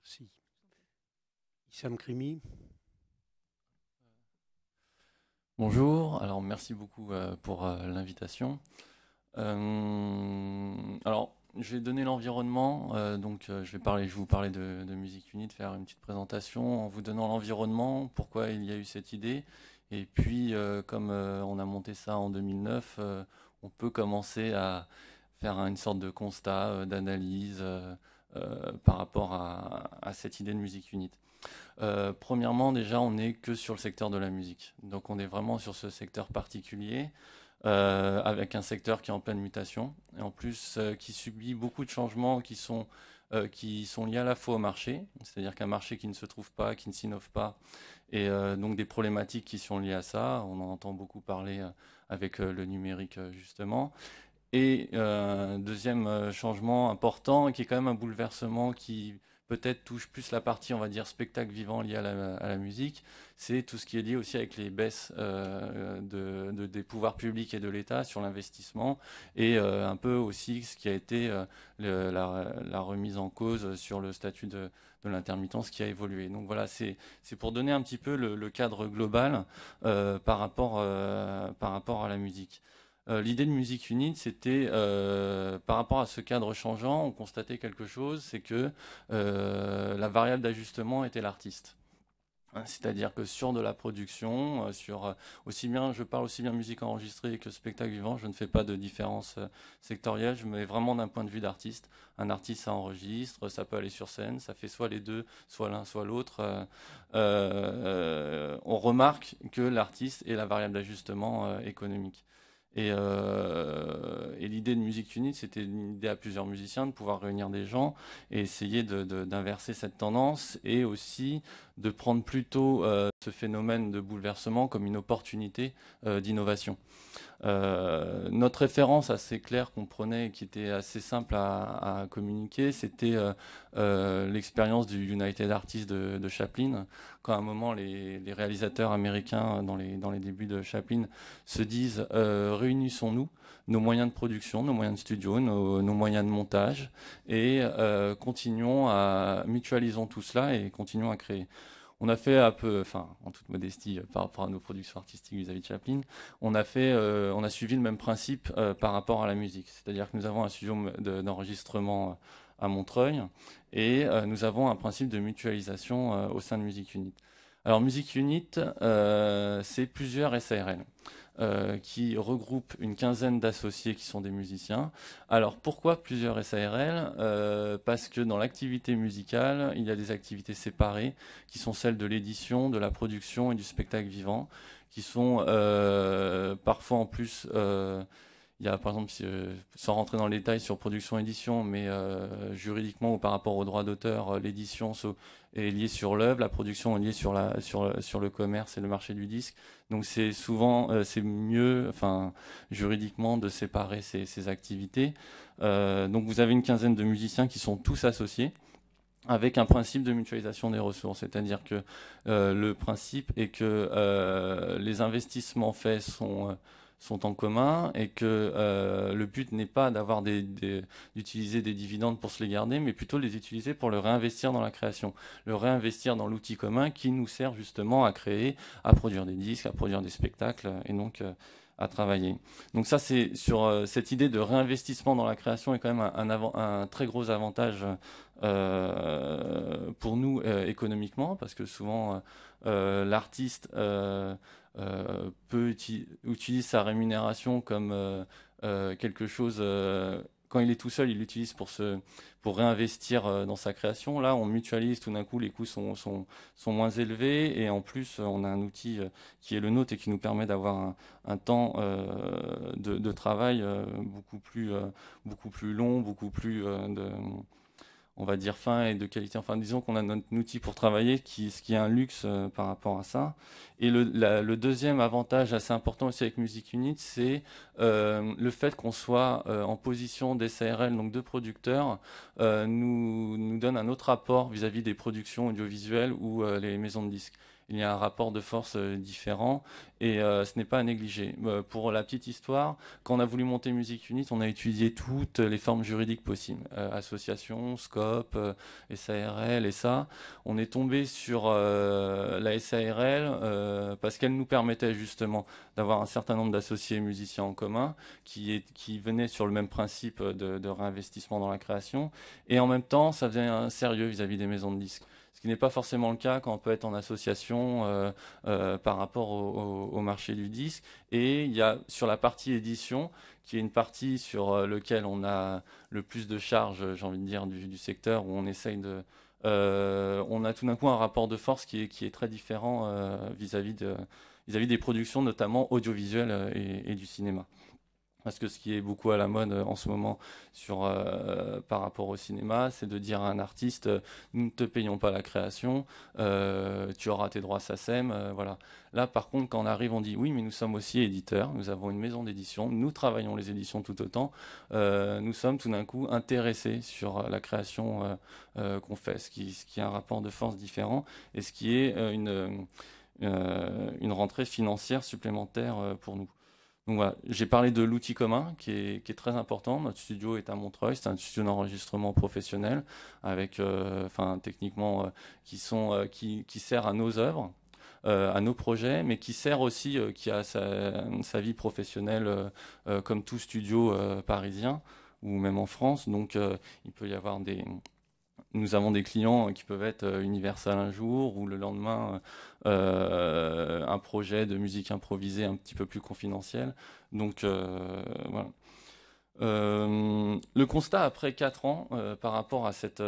Merci. Issam Krimi. Bonjour, alors merci beaucoup pour l'invitation. Alors, je vais donner l'environnement, je vais vous parler de Musique Unite, faire une petite présentation en vous donnant l'environnement, pourquoi il y a eu cette idée, et puis comme on a monté ça en 2009, on peut commencer à faire une sorte de constat, d'analyse par rapport à cette idée de Musique Unite. Premièrement, déjà, on n'est que sur le secteur de la musique. Donc, on est vraiment sur ce secteur particulier, avec un secteur qui est en pleine mutation, et en plus qui subit beaucoup de changements qui sont liés à la fois au marché, c'est-à-dire qu'un marché qui ne se trouve pas, qui ne s'innove pas, et donc des problématiques qui sont liées à ça. On en entend beaucoup parler avec le numérique, justement. Et deuxième changement important, qui est quand même un bouleversement qui peut-être touche plus la partie, on va dire, spectacle vivant lié à la musique, c'est tout ce qui est lié aussi avec les baisses des pouvoirs publics et de l'État sur l'investissement, et un peu aussi ce qui a été la remise en cause sur le statut de l'intermittence qui a évolué. Donc voilà, c'est pour donner un petit peu le cadre global par rapport à la musique. L'idée de Musique Unite, c'était par rapport à ce cadre changeant, on constatait quelque chose, c'est que la variable d'ajustement était l'artiste. Hein, c'est-à-dire que sur de la production, aussi bien, je parle aussi bien musique enregistrée que spectacle vivant, je ne fais pas de différence sectorielle, je me mets vraiment d'un point de vue d'artiste. Un artiste, ça enregistre, ça peut aller sur scène, ça fait soit les deux, soit l'un, soit l'autre. On remarque que l'artiste est la variable d'ajustement économique. Et l'idée de Musique Unite, c'était une idée à plusieurs musiciens de pouvoir réunir des gens et essayer d'inverser cette tendance, et aussi de prendre plutôt ce phénomène de bouleversement comme une opportunité d'innovation. Notre référence assez claire qu'on prenait et qui était assez simple à communiquer, c'était l'expérience du United Artists de Chaplin. Quand à un moment les réalisateurs américains dans les débuts de Chaplin se disent réunissons-nous, nos moyens de production, nos moyens de studio, nos moyens de montage, et mutualisons tout cela et continuons à créer. On a fait un peu, enfin, en toute modestie, par rapport à nos productions artistiques vis-à-vis de Chaplin, on a suivi le même principe par rapport à la musique. C'est-à-dire que nous avons un studio d'enregistrement à Montreuil, et nous avons un principe de mutualisation au sein de Musique Unite. Alors, Musique Unite, c'est plusieurs SARL qui regroupent une quinzaine d'associés qui sont des musiciens. Alors pourquoi plusieurs SARL? Parce que dans l'activité musicale, il y a des activités séparées qui sont celles de l'édition, de la production et du spectacle vivant, qui sont parfois en plus... il y a par exemple, sans rentrer dans le détail sur production-édition, mais juridiquement ou par rapport aux droits d'auteur, l'édition est liée sur l'œuvre, la production est liée sur le commerce et le marché du disque. Donc c'est souvent, c'est mieux, enfin, juridiquement, de séparer ces activités. Donc vous avez une quinzaine de musiciens qui sont tous associés, avec un principe de mutualisation des ressources. C'est-à-dire que le principe est que les investissements faits sont en commun, et que le but n'est pas d'utiliser des dividendes pour se les garder, mais plutôt de les utiliser pour le réinvestir dans la création, le réinvestir dans l'outil commun qui nous sert justement à créer, à produire des disques, à produire des spectacles, et donc à travailler. Donc ça, c'est sur cette idée de réinvestissement dans la création est quand même un très gros avantage pour nous économiquement, parce que souvent l'artiste utilise sa rémunération comme quelque chose. Quand il est tout seul, il l'utilise pour réinvestir dans sa création. Là, on mutualise, tout d'un coup, les coûts sont moins élevés, et en plus, on a un outil qui est le nôtre et qui nous permet d'avoir un temps de travail beaucoup plus long, beaucoup plus on va dire fin et de qualité. Enfin, disons qu'on a notre outil pour travailler, ce qui est un luxe par rapport à ça. Et le deuxième avantage assez important aussi avec Music Unit, c'est le fait qu'on soit en position d'SARL, donc de producteurs, nous donne un autre rapport vis-à-vis des productions audiovisuelles ou les maisons de disques. il y a un rapport de force différent et ce n'est pas à négliger. Pour la petite histoire, quand on a voulu monter Music Unit, on a étudié toutes les formes juridiques possibles, association, SCOP, SARL et ça. On est tombé sur la SARL parce qu'elle nous permettait justement d'avoir un certain nombre d'associés musiciens en commun qui venaient sur le même principe de réinvestissement dans la création et en même temps ça faisait un sérieux vis-à-vis des maisons de disques. Ce qui n'est pas forcément le cas quand on peut être en association par rapport au marché du disque. Et il y a sur la partie édition, qui est une partie sur laquelle on a le plus de charges, j'ai envie de dire, du secteur, où on essaye de... on a tout d'un coup un rapport de force qui est très différent vis-à-vis des productions, notamment audiovisuelles et du cinéma. Parce que ce qui est beaucoup à la mode en ce moment par rapport au cinéma, c'est de dire à un artiste, nous ne te payons pas la création, tu auras tes droits SACEM, voilà. Là, par contre, quand on arrive, on dit oui, mais nous sommes aussi éditeurs, nous avons une maison d'édition, nous travaillons les éditions tout autant, nous sommes tout d'un coup intéressés sur la création qu'on fait, ce qui est un rapport de force différent et ce qui est une rentrée financière supplémentaire pour nous. Donc voilà, j'ai parlé de l'outil commun qui est très important. Notre studio est à Montreuil, c'est un studio d'enregistrement professionnel avec, techniquement, qui sert à nos œuvres, à nos projets, mais qui sert aussi, qui a sa vie professionnelle comme tout studio parisien ou même en France. Donc il peut y avoir nous avons des clients qui peuvent être Universal un jour ou le lendemain un projet de musique improvisée un petit peu plus confidentiel. Donc voilà. Le constat après 4 ans par rapport à cette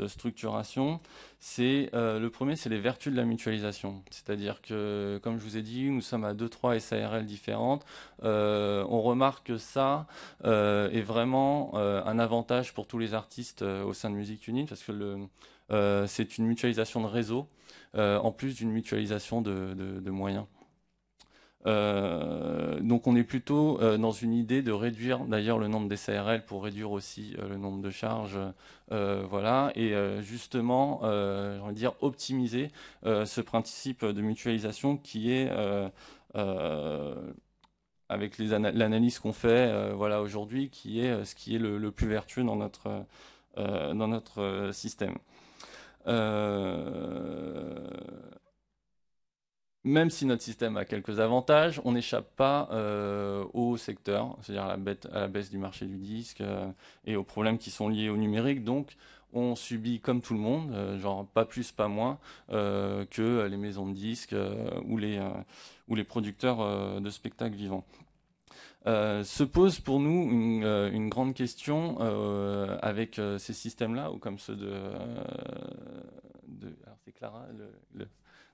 structuration, c'est le premier, c'est les vertus de la mutualisation. C'est-à-dire que, comme je vous ai dit, nous sommes à 2-3 SARL différentes. On remarque que ça est vraiment un avantage pour tous les artistes au sein de Music Unit parce que c'est une mutualisation de réseau en plus d'une mutualisation de moyens. Donc on est plutôt dans une idée de réduire d'ailleurs le nombre des SARL pour réduire aussi le nombre de charges, voilà, et justement, j'ai envie de dire optimiser ce principe de mutualisation qui est avec l'analyse qu'on fait, voilà, aujourd'hui, qui est ce qui est le plus vertueux dans notre système. Même si notre système a quelques avantages, on n'échappe pas au secteur, c'est-à-dire à la baisse du marché du disque et aux problèmes qui sont liés au numérique. Donc, on subit comme tout le monde, genre pas plus, pas moins, que les maisons de disques ou les producteurs de spectacles vivants. Se pose pour nous une grande question avec ces systèmes-là, ou comme ceux alors c'est Clara,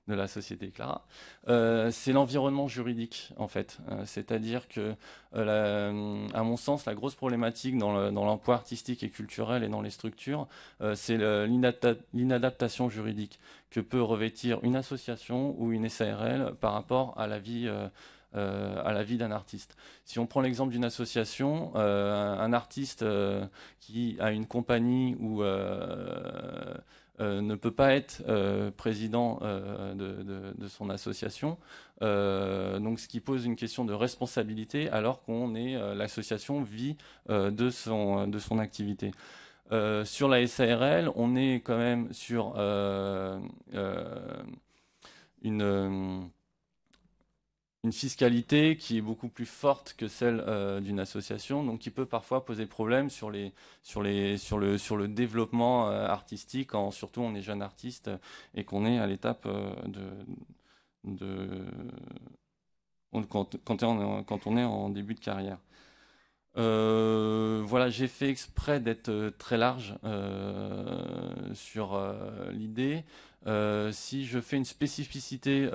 de la société Clara, c'est l'environnement juridique en fait. C'est-à-dire que, à mon sens, la grosse problématique dans l'emploi artistique et culturel et dans les structures, c'est l'inadaptation juridique que peut revêtir une association ou une SARL par rapport à la vie d'un artiste. Si on prend l'exemple d'une association, un artiste qui a une compagnie ou ne peut pas être président de son association, donc ce qui pose une question de responsabilité alors l'association vit de son activité. Sur la SARL, on est quand même sur une fiscalité qui est beaucoup plus forte que celle d'une association, donc qui peut parfois poser problème sur le développement artistique, surtout on est jeune artiste et qu'on est à l'étape quand on est en début de carrière. Voilà, j'ai fait exprès d'être très large sur l'idée. Si je fais une spécificité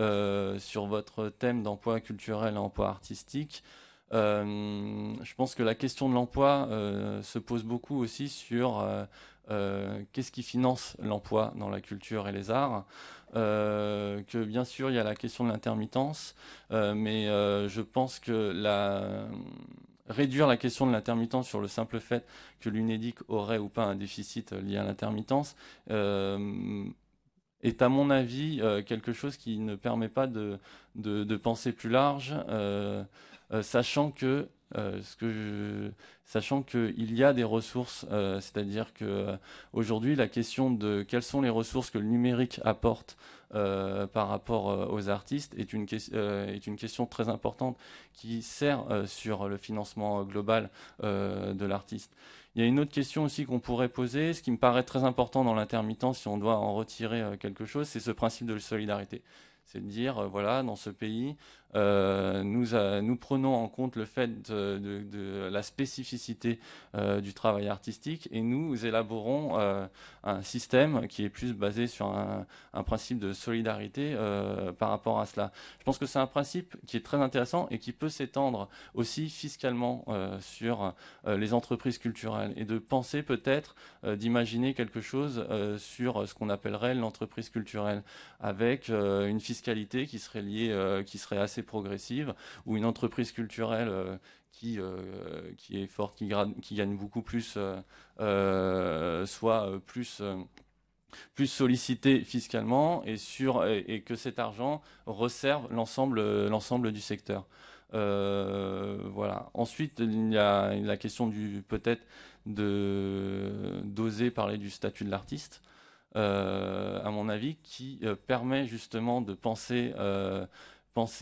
sur votre thème d'emploi culturel et emploi artistique, je pense que la question de l'emploi se pose beaucoup aussi sur qu'est-ce qui finance l'emploi dans la culture et les arts. Que bien sûr il y a la question de l'intermittence, mais je pense que réduire la question de l'intermittence sur le simple fait que l'UNEDIC aurait ou pas un déficit lié à l'intermittence est à mon avis quelque chose qui ne permet pas de penser plus large, sachant que sachant qu'il y a des ressources, c'est-à-dire que aujourd'hui la question de quelles sont les ressources que le numérique apporte par rapport aux artistes est une question très importante qui sert sur le financement global de l'artiste. Il y a une autre question aussi qu'on pourrait poser, ce qui me paraît très important dans l'intermittence, si on doit en retirer quelque chose, c'est ce principe de solidarité. C'est de dire, voilà, dans ce pays, nous prenons en compte le fait de la spécificité du travail artistique et nous élaborons un système qui est plus basé sur un principe de solidarité par rapport à cela. Je pense que c'est un principe qui est très intéressant et qui peut s'étendre aussi fiscalement sur les entreprises culturelles et de penser peut-être d'imaginer quelque chose sur ce qu'on appellerait l'entreprise culturelle avec une fiscalité qui serait liée, qui serait assez progressive, ou une entreprise culturelle qui est forte, qui gagne beaucoup plus, soit plus sollicité fiscalement et que cet argent resserve l'ensemble du secteur. Voilà. Ensuite, il y a la question peut-être d'oser parler du statut de l'artiste. À mon avis, qui permet justement de penser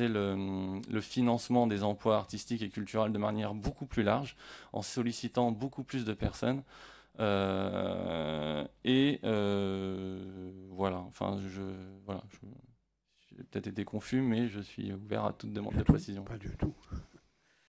le financement des emplois artistiques et culturels de manière beaucoup plus large, en sollicitant beaucoup plus de personnes. Voilà, enfin, j'ai peut-être été confus, mais je suis ouvert à toute demande de précision. Pas du tout.